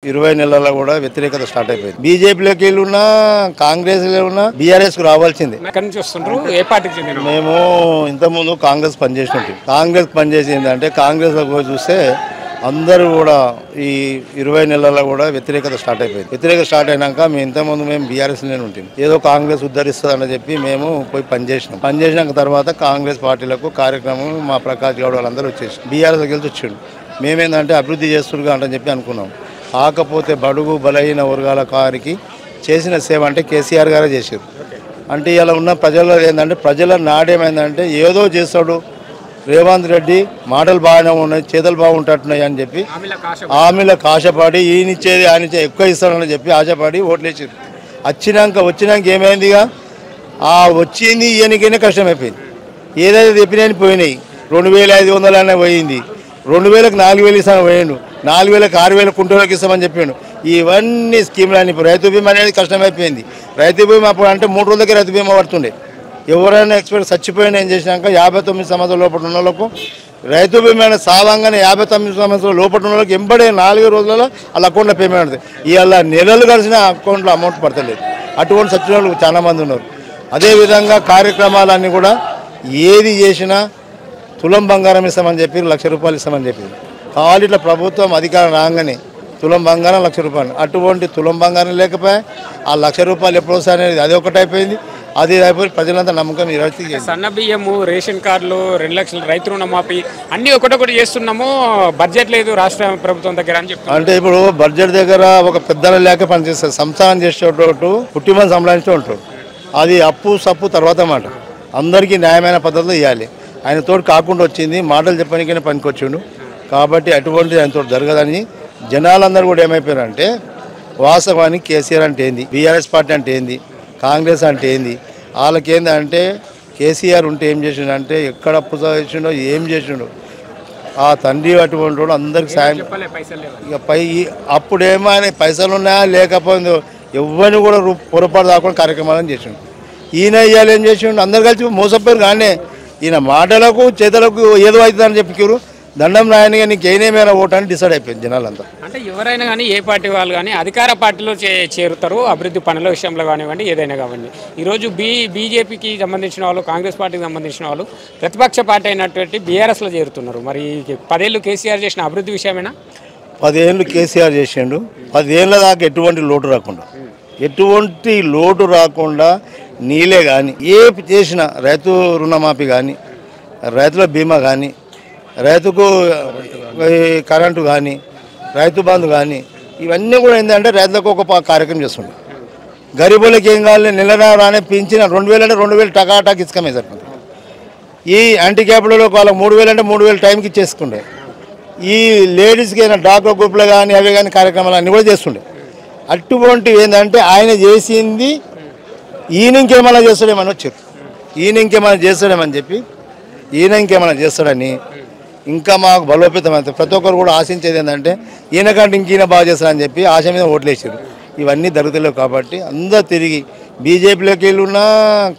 20 నెలల్లో కూడా వ్యతిరేకత స్టార్ట్ అయిపోయింది. బీజేపీలోకి వెళ్ళున్నా కాంగ్రెస్ ఉన్నా బీఆర్ఎస్ కు రావాల్సిందే. మేము ఇంతకుముందు కాంగ్రెస్ పనిచేసినట్టు కాంగ్రెస్ పనిచేసింది అంటే కాంగ్రెస్ లో చూస్తే అందరూ కూడా ఈ 20 నెలల్లో కూడా వ్యతిరేకత స్టార్ట్ అయిపోయింది. వ్యతిరేకత స్టార్ట్ అయినాక మేము ఇంతకుముందు మేము బీఆర్ఎస్ లోనే ఉంటుంది. ఏదో కాంగ్రెస్ ఉద్ధరిస్తుందని చెప్పి మేము పోయి పనిచేసినాక తర్వాత కాంగ్రెస్ పార్టీలకు కార్యక్రమం మా ప్రకాష్ గౌడ్ వాళ్ళందరూ వచ్చేసి బీఆర్ఎస్ గెలిచి వచ్చిండు. మేమేందంటే అభివృద్ధి చేస్తున్నారు అని చెప్పి అనుకున్నాం. కాకపోతే బడుగు బలహీన వర్గాల వారికి చేసిన సేవ అంటే కేసీఆర్ గారే చేశారు. అంటే ఇలా ఉన్న ప్రజల్లో ఏంటంటే ప్రజల నాడేమైందంటే ఏదో చేస్తాడు రేవంత్ రెడ్డి, మాటలు బాగానే ఉన్నాయి, చేతులు బాగుంటున్నాయి అని చెప్పి ఆమెలకు ఆశపడి ఈయనిచ్చేది ఆయన ఎక్కువ ఇస్తాడని చెప్పి ఆశపడి ఓట్లేసారు. వచ్చినాక ఏమైందిగా వచ్చింది ఈయనకైనా కష్టమైపోయింది. ఏదైతే చెప్పినాయని పోయినాయి. 2500 అనే పోయింది. 2000కు 4000 ఇస్తాను పోయిండు. 4000కు 6000 కుంటలకు ఇస్తామని చెప్పాడు. ఇవన్నీ స్కీమ్లు ఇప్పుడు రైతు బీమా అనేది కష్టమైపోయింది. రైతు బీమా అప్పుడు అంటే 3 రోజులకి రైతు బీమా పడుతుండే. ఎవరైనా ఎక్స్పైర్ చచ్చిపోయినా ఏం చేసినాక 59 సంవత్సరాల లోపల ఉన్న వాళ్ళకు రైతు బీమా సాధారణంగానే 59 సంవత్సరాల లోపల ఉన్న వాళ్ళకి ఎంబడే 4 రోజులలో వాళ్ళ అకౌంట్లో పేమెంట్ ఉంటుంది. ఇవాళ నెలలు కలిసిన అకౌంట్లో అమౌంట్ పడతలేదు. అటువంటి చచ్చిన వాళ్ళు చాలా మంది ఉన్నారు. అదేవిధంగా కార్యక్రమాలన్నీ కూడా ఏది చేసినా తులం బంగారం ఇస్తామని చెప్పి 1 లక్ష రూపాయలు ఇస్తామని చెప్పింది. కావాలి ఇట్లా ప్రభుత్వం అధికారం రాగానే తులం బంగారం 1 లక్ష రూపాయలు. అటువంటి తులం బంగారం లేకపోయా ఆ 1 లక్ష రూపాయలు ఎప్పుడు వస్తాయనేది అది ఒకటి అయిపోయింది. అది అయిపోయి ప్రజలంతా నమ్మకం సన్న బియ్యము, రేషన్ కార్డులు, 2 లక్షల రైతు రుణమాఫీ అన్ని ఒకటొకటి చేస్తున్నాము. బడ్జెట్ లేదు రాష్ట్ర ప్రభుత్వం దగ్గర అని చెప్తారు. అంటే ఇప్పుడు బడ్జెట్ దగ్గర ఒక పెద్దలు లేక పనిచేస్తారు. సంస్థానం చేసేటట్టు పుట్టిమని సంపాదించే ఉంటాడు. అది అప్పు సప్పు తర్వాత మాట అందరికీ న్యాయమైన పద్ధతిలో ఇవ్వాలి. ఆయన తోడు కాకుండా వచ్చింది మాటలు చెప్పడానికైనా పనికొచ్చిండు. కాబట్టి అటువంటి ఆయనతో జరగదని జనాలందరూ కూడా ఏమైపోయారంటే వాస్తవానికి కేసీఆర్ అంటే ఏంది, బీఆర్ఎస్ పార్టీ అంటే ఏంది, కాంగ్రెస్ అంటే ఏంది, వాళ్ళకేందంటే కేసీఆర్ ఉంటే ఏం చేసిండంటే ఎక్కడ అప్పు చేసిండో ఏం చేసిండో ఆ తండ్రి అటువంటి వాడు అందరికి సాయం. ఇక అప్పుడేమో ఆయన పైసలు ఉన్నాయా లేకపోయిందో ఎవరిని కూడా పొరపాటు దాకుండా కార్యక్రమాలను చేసిండు. ఈయన ఇవాళ ఏం చేసిండు అందరు కలిసి మోసపోయారు. కానీ ఈయన మాటలకు చేతలకు ఏదో అవుతుందని చెప్పారు. దండం రాయని నీకు ఏనేమైనా ఓటు అని డిసైడ్ అయిపోయింది జనాలంతా. అంటే ఎవరైనా కానీ ఏ పార్టీ వాళ్ళు కానీ అధికార పార్టీలో చేరుతారు. అభివృద్ధి పనుల విషయంలో కానివ్వండి ఏదైనా కావండి. ఈరోజు బీజేపీకి సంబంధించిన వాళ్ళు, కాంగ్రెస్ పార్టీకి సంబంధించిన వాళ్ళు ప్రతిపక్ష పార్టీ అయినటువంటి బీఆర్ఎస్లో చేరుతున్నారు. మరి 10 ఏళ్ళు కేసీఆర్ చేసిన అభివృద్ధి విషయమేనా? 10 ఏళ్ళు కేసీఆర్ చేసిండు. 10 ఏళ్ళ దాకా ఎటువంటి లోటు రాకుండా నీలే కానీ ఏ చేసిన రైతు రుణమాఫీ కానీ, రైతుల బీమా కానీ, రైతుకు కరెంటు కానీ, రైతు బంధు కానీ ఇవన్నీ కూడా ఏంటంటే రైతులకు ఒక కార్యక్రమం చేస్తుండే. గరీబులకు ఏం కావాలి నెల రానే పెంచిన 2000 అంటే 2000 టకాటాకి ఇసుకమే సరిపోతుంది. ఈ హ్యాండిక్యాప్లలో వాళ్ళకి 3000 అంటే 3000 టైంకి ఇచ్చేసుకుండే. ఈ లేడీస్కి అయినా డాక్టర్ గ్రూప్లో కానీ అవి కానీ కార్యక్రమాలు అన్నీ కూడా చేస్తుండే. అటువంటివి ఏంటంటే ఆయన చేసింది ఈయన ఇంకేమైనా చేస్తాడేమని వచ్చారు. ఈయన ఇంకేమైనా చేస్తాడని ఇంకా మాకు బలోపేతం అవుతుంది. ప్రతి ఒక్కరు కూడా ఆశించేది ఏంటంటే ఈయనకంటే ఇంకీయన బాగా చేస్తారని చెప్పి ఆశ మీద ఓట్లేసారు. ఇవన్నీ జరుగుతలేవు. కాబట్టి అందరూ తిరిగి బీజేపీలోకి వెళ్ళున్నా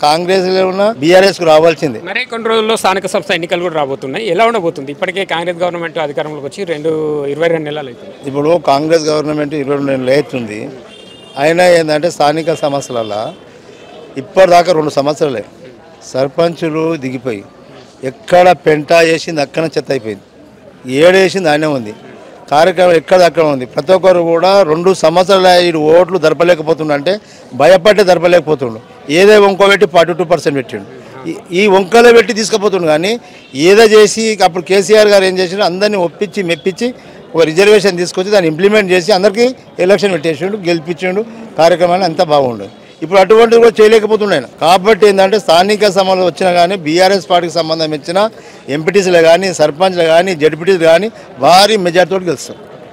కాంగ్రెస్లో ఉన్నా బీఆర్ఎస్కు రావాల్సిందే. మరే కొన్ని రోజుల్లో స్థానిక సంస్థ ఎన్నికలు కూడా రాబోతున్నాయి. ఎలా ఉండబోతుంది? ఇప్పటికే కాంగ్రెస్ గవర్నమెంట్ అధికారంలోకి వచ్చి 22 నెలలు అవుతుంది. ఇప్పుడు కాంగ్రెస్ గవర్నమెంట్ 22 నెలలు అవుతుంది. అయినా ఏంటంటే స్థానిక సమస్యలలో ఇప్పటిదాకా 2 సంవత్సరాలే సర్పంచులు దిగిపోయి ఎక్కడ పెంట వేసింది అక్కడ చెత్త అయిపోయింది. ఏడేసింది ఆయనే ఉంది. కార్యక్రమం ఎక్కడ అక్కడ ఉంది. ప్రతి ఒక్కరు కూడా 2 సంవత్సరాల ఓట్లు దరపలేకపోతుండే. భయపడి దరపలేకపోతుండు. ఏదో వంక పెట్టి 42% పెట్టిండు. ఈ వంకలో పెట్టి తీసుకుపోతుండు. కానీ ఏదో చేసి అప్పుడు కేసీఆర్ గారు ఏం చేసిండు అందరినీ ఒప్పించి మెప్పించి ఒక రిజర్వేషన్ తీసుకొచ్చి దాన్ని ఇంప్లిమెంట్ చేసి అందరికీ ఎలక్షన్ పెట్టేసిండు, గెలిపించిండు. కార్యక్రమాన్ని అంతా బాగుండదు. ఇప్పుడు అటువంటివి కూడా చేయలేకపోతున్నాయి. కాబట్టి ఏంటంటే స్థానిక సమాలు వచ్చినా కానీ బీఆర్ఎస్ పార్టీకి సంబంధం ఇచ్చిన ఎంపీటీసీలు కానీ, సర్పంచ్లు కానీ, జడ్పీటీలు కానీ భారీ మెజార్టీతో గెలుస్తారు.